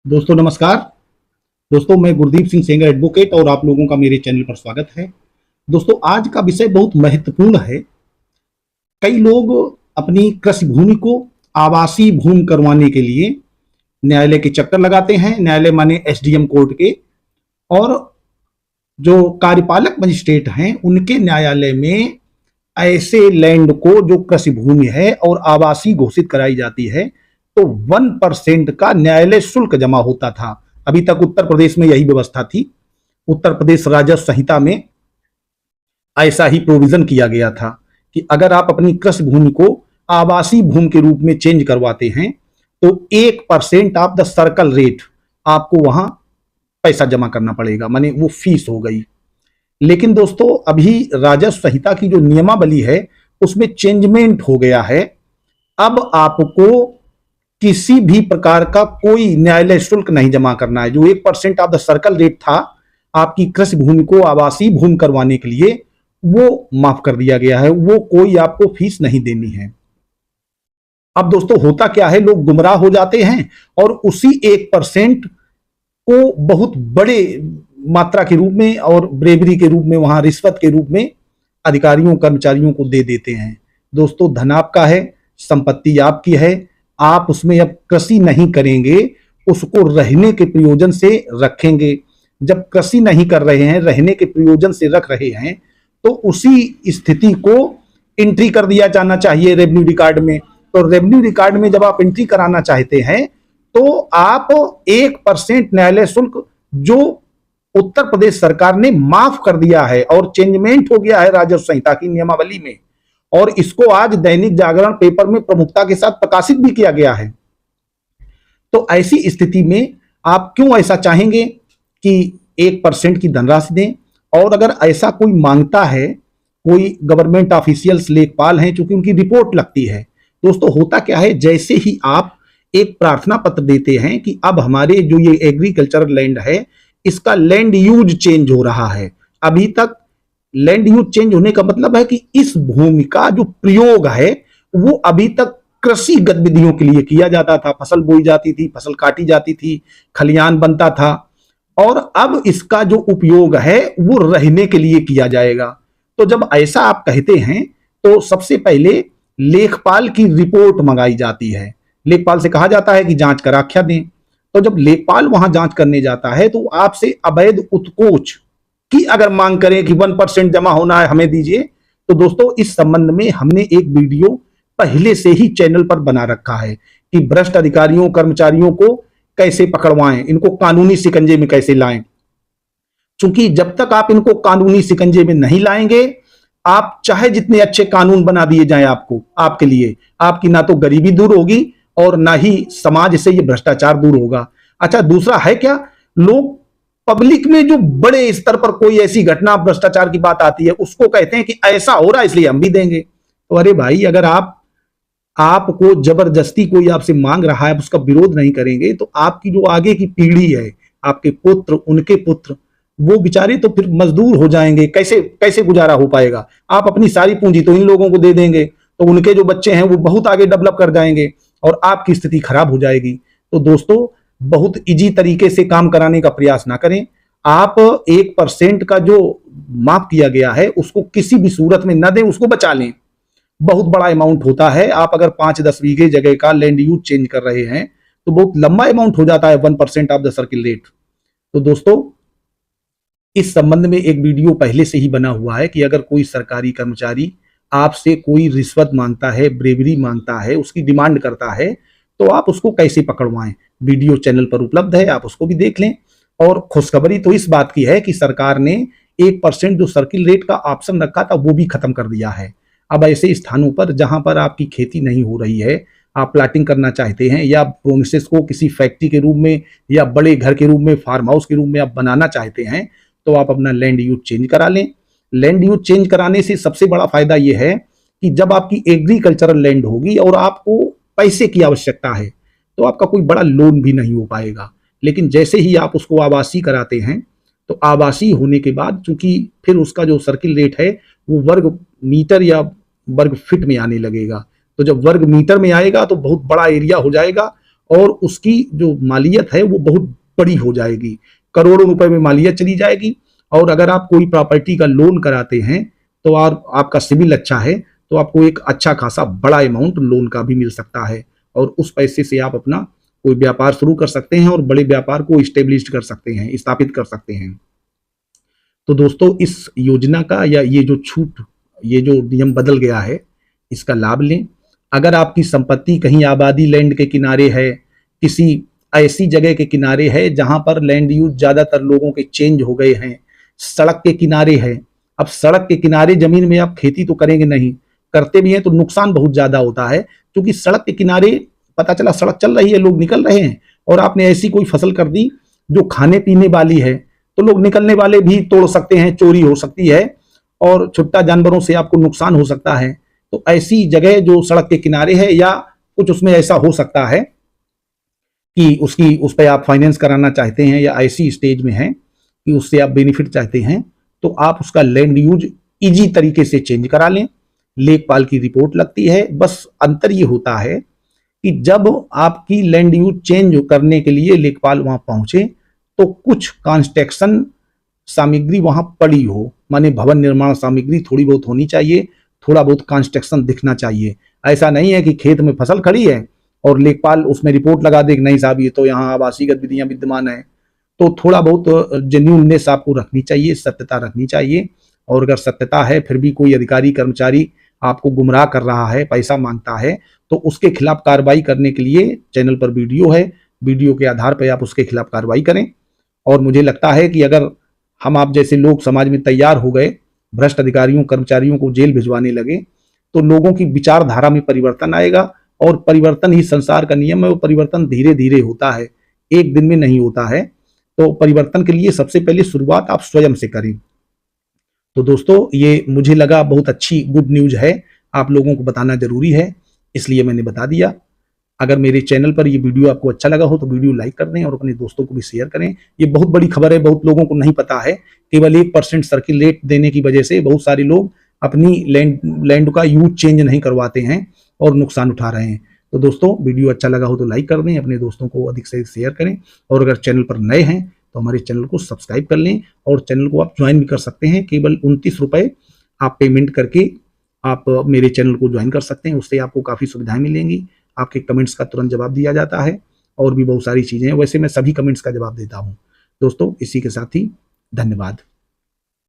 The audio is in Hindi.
दोस्तों नमस्कार। दोस्तों मैं गुरदीप सिंह सेंगर एडवोकेट और आप लोगों का मेरे चैनल पर स्वागत है। दोस्तों आज का विषय बहुत महत्वपूर्ण है। कई लोग अपनी कृषि भूमि को आवासीय भूमि करवाने के लिए न्यायालय के चक्कर लगाते हैं। न्यायालय माने एसडीएम कोर्ट के, और जो कार्यपालक मजिस्ट्रेट हैं उनके न्यायालय में ऐसे लैंड को जो कृषि भूमि है और आवासीय घोषित कराई जाती है तो 1% का न्यायालय शुल्क जमा होता था। अभी तक उत्तर प्रदेश में यही व्यवस्था थी। उत्तर प्रदेश राजस्व संहिता में ऐसा ही प्रोविजन किया गया था कि अगर आप अपनी कृषि भूमि को आवासीय भूमि के रूप में चेंज करवाते हैं तो 1% ऑफ द सर्कल रेट आपको वहां पैसा जमा करना पड़ेगा, माने वो फीस हो गई। लेकिन दोस्तों अभी राजस्व संहिता की जो नियमावली है उसमें चेंजमेंट हो गया है। अब आपको किसी भी प्रकार का कोई न्यायालय शुल्क नहीं जमा करना है। जो 1% ऑफ द सर्कल रेट था आपकी कृषि भूमि को आवासीय भूमि करवाने के लिए, वो माफ कर दिया गया है। वो कोई आपको फीस नहीं देनी है। अब दोस्तों होता क्या है, लोग गुमराह हो जाते हैं और उसी 1% को बहुत बड़े मात्रा के रूप में और ब्रेवरी के रूप में, वहां रिश्वत के रूप में अधिकारियों कर्मचारियों को दे देते हैं। दोस्तों धन आपका है, संपत्ति आपकी है, आप उसमें अब कृषि नहीं करेंगे, उसको रहने के प्रयोजन से रखेंगे। जब कृषि नहीं कर रहे हैं, रहने के प्रयोजन से रख रहे हैं, तो उसी स्थिति को एंट्री कर दिया जाना चाहिए रेवेन्यू रिकॉर्ड में। तो रेवेन्यू रिकॉर्ड में जब आप एंट्री कराना चाहते हैं तो आप 1% न्यायालय शुल्क जो उत्तर प्रदेश सरकार ने माफ कर दिया है और चेंजमेंट हो गया है राजस्व संहिता की नियमावली में, और इसको आज दैनिक जागरण पेपर में प्रमुखता के साथ प्रकाशित भी किया गया है। तो ऐसी स्थिति में आप क्यों ऐसा चाहेंगे कि 1% की धनराशि दें? और अगर ऐसा कोई मांगता है, कोई गवर्नमेंट ऑफिशियल्स लेखपाल हैं, चूंकि उनकी रिपोर्ट लगती है। दोस्तों होता क्या है, जैसे ही आप एक प्रार्थना पत्र देते हैं कि अब हमारे जो ये एग्रीकल्चरल लैंड है इसका लैंड यूज चेंज हो रहा है। अभी तक लैंड यूज चेंज होने का मतलब है कि इस भूमि का जो प्रयोग है वो अभी तक कृषि गतिविधियों के लिए किया जाता था। फसल बोई जाती थी, फसल काटी जाती थी, खलियान बनता था, और अब इसका जो उपयोग है वो रहने के लिए किया जाएगा। तो जब ऐसा आप कहते हैं तो सबसे पहले लेखपाल की रिपोर्ट मंगाई जाती है। लेखपाल से कहा जाता है कि जांच कर आख्या दें। तो जब लेखपाल वहां जांच करने जाता है तो आपसे अवैध उत्कोच की अगर मांग करें कि 1% जमा होना है, हमें दीजिए, तो दोस्तों इस संबंध में हमने एक वीडियो पहले से ही चैनल पर बना रखा है कि भ्रष्ट अधिकारियों कर्मचारियों को कैसे पकड़वाएं, इनको कानूनी शिकंजे में कैसे लाएं। क्योंकि जब तक आप इनको कानूनी शिकंजे में नहीं लाएंगे, आप चाहे जितने अच्छे कानून बना दिए जाएं आपको, आपके लिए, आपकी ना तो गरीबी दूर होगी और ना ही समाज से ये भ्रष्टाचार दूर होगा। अच्छा दूसरा है क्या, लोग पब्लिक में जो बड़े स्तर पर कोई ऐसी घटना भ्रष्टाचार की बात आती है उसको कहते हैं कि ऐसा हो रहा है इसलिए हम भी देंगे। तो अरे भाई, अगर आपको जबरदस्ती कोई आपसे मांग रहा है, उसका विरोध नहीं करेंगे तो आपकी जो आगे की पीढ़ी है, आपके पुत्र, उनके पुत्र, वो बेचारे तो फिर मजदूर हो जाएंगे। कैसे कैसे गुजारा हो पाएगा? आप अपनी सारी पूंजी तो इन लोगों को दे देंगे तो उनके जो बच्चे हैं वो बहुत आगे डेवलप कर जाएंगे और आपकी स्थिति खराब हो जाएगी। तो दोस्तों बहुत इजी तरीके से काम कराने का प्रयास ना करें। आप 1% का जो माफ किया गया है उसको किसी भी सूरत में न दें, उसको बचा लें। बहुत बड़ा अमाउंट होता है। आप अगर 5-10 बीघे जगह का लैंड यूज चेंज कर रहे हैं तो बहुत लंबा अमाउंट हो जाता है 1% ऑफ द सर्किल रेट। तो दोस्तों इस संबंध में एक वीडियो पहले से ही बना हुआ है कि अगर कोई सरकारी कर्मचारी आपसे कोई रिश्वत मांगता है, ब्रेवरी मांगता है, उसकी डिमांड करता है, तो आप उसको कैसे पकड़वाएं। वीडियो चैनल पर उपलब्ध है, आप उसको भी देख लें। और खुशखबरी तो इस बात की है कि सरकार ने 1% जो सर्किल रेट का ऑप्शन रखा था वो भी खत्म कर दिया है। अब ऐसे स्थानों पर जहां पर आपकी खेती नहीं हो रही है, आप प्लाटिंग करना चाहते हैं या प्रोमिसेस को किसी फैक्ट्री के रूप में या बड़े घर के रूप में, फार्म हाउस के रूप में आप बनाना चाहते हैं, तो आप अपना लैंड यूज चेंज करा लें। लैंड यूज चेंज कराने से सबसे बड़ा फायदा यह है कि जब आपकी एग्रीकल्चरल लैंड होगी और आपको पैसे की आवश्यकता है तो आपका कोई बड़ा लोन भी नहीं हो पाएगा। लेकिन जैसे ही आप उसको आवासीय कराते हैं तो आवासीय होने के बाद चूंकि फिर उसका जो सर्किल रेट है वो वर्ग मीटर या वर्ग फीट में आने लगेगा। तो जब वर्ग मीटर में आएगा तो बहुत बड़ा एरिया हो जाएगा और उसकी जो मालियत है वो बहुत बड़ी हो जाएगी, करोड़ों रुपए में मालियत चली जाएगी। और अगर आप कोई प्रॉपर्टी का लोन कराते हैं तो आपका सिविल अच्छा है तो आपको एक अच्छा खासा बड़ा अमाउंट लोन का भी मिल सकता है, और उस पैसे से आप अपना कोई व्यापार शुरू कर सकते हैं और बड़े व्यापार को स्टेब्लिश कर सकते हैं, स्थापित कर सकते हैं। तो दोस्तों इस योजना का या ये जो नियम बदल गया है, इसका लाभ लें। अगर आपकी संपत्ति कहीं आबादी लैंड के किनारे है, किसी ऐसी जगह के किनारे है जहां पर लैंड यूज ज्यादातर लोगों के चेंज हो गए हैं, सड़क के किनारे है। अब सड़क के किनारे जमीन में आप खेती तो करेंगे नहीं, करते भी हैं तो नुकसान बहुत ज्यादा होता है, क्योंकि सड़क के किनारे पता चला सड़क चल रही है, लोग निकल रहे हैं और आपने ऐसी कोई फसल कर दी जो खाने पीने वाली है, तो लोग निकलने वाले भी तोड़ सकते हैं, चोरी हो सकती है और छुट्टा जानवरों से आपको नुकसान हो सकता है। तो ऐसी जगह जो सड़क के किनारे है या कुछ उसमें ऐसा हो सकता है कि उस पर आप फाइनेंस कराना चाहते हैं या ऐसी स्टेज में है कि उससे आप बेनिफिट चाहते हैं, तो आप उसका लैंड यूज इजी तरीके से चेंज करा लें। लेखपाल की रिपोर्ट लगती है, बस अंतर ये होता है कि जब आपकी लैंड यूज चेंज करने के लिए लेखपाल वहां पहुंचे तो कुछ कंस्ट्रक्शन सामग्री वहां पड़ी हो, माने भवन निर्माण सामग्री थोड़ी बहुत होनी चाहिए, थोड़ा बहुत कंस्ट्रक्शन दिखना चाहिए। ऐसा नहीं है कि खेत में फसल खड़ी है और लेखपाल उसमें रिपोर्ट लगा दे कि नहीं साहब ये तो यहाँ आवासीय गतिविधियां विद्यमान है। तो थोड़ा बहुत जेन्युइननेस आपको रखनी चाहिए, सत्यता रखनी चाहिए। और अगर सत्यता है फिर भी कोई अधिकारी कर्मचारी आपको गुमराह कर रहा है, पैसा मांगता है, तो उसके खिलाफ कार्रवाई करने के लिए चैनल पर वीडियो है, वीडियो के आधार पर आप उसके खिलाफ कार्रवाई करें। और मुझे लगता है कि अगर हम आप जैसे लोग समाज में तैयार हो गए, भ्रष्ट अधिकारियों कर्मचारियों को जेल भिजवाने लगे, तो लोगों की विचारधारा में परिवर्तन आएगा। और परिवर्तन ही संसार का नियम है, वो परिवर्तन धीरे धीरे होता है, एक दिन में नहीं होता है। तो परिवर्तन के लिए सबसे पहले शुरुआत आप स्वयं से करें। तो दोस्तों ये मुझे लगा बहुत अच्छी गुड न्यूज है, आप लोगों को बताना जरूरी है, इसलिए मैंने बता दिया। अगर मेरे चैनल पर ये वीडियो आपको अच्छा लगा हो तो वीडियो लाइक कर दें और अपने दोस्तों को भी शेयर करें। ये बहुत बड़ी खबर है, बहुत लोगों को नहीं पता है। केवल 1% सर्किल रेट देने की वजह से बहुत सारे लोग अपनी लैंड का यूज चेंज नहीं करवाते हैं और नुकसान उठा रहे हैं। तो दोस्तों वीडियो अच्छा लगा हो तो लाइक कर दें, अपने दोस्तों को अधिक से अधिक शेयर करें, और अगर चैनल पर नए हैं तो हमारे चैनल को सब्सक्राइब कर लें और चैनल को आप ज्वाइन भी कर सकते हैं। केवल 29 रुपये आप पेमेंट करके आप मेरे चैनल को ज्वाइन कर सकते हैं, उससे आपको काफ़ी सुविधाएं मिलेंगी। आपके कमेंट्स का तुरंत जवाब दिया जाता है और भी बहुत सारी चीज़ें हैं, वैसे मैं सभी कमेंट्स का जवाब देता हूं। दोस्तों इसी के साथ ही धन्यवाद।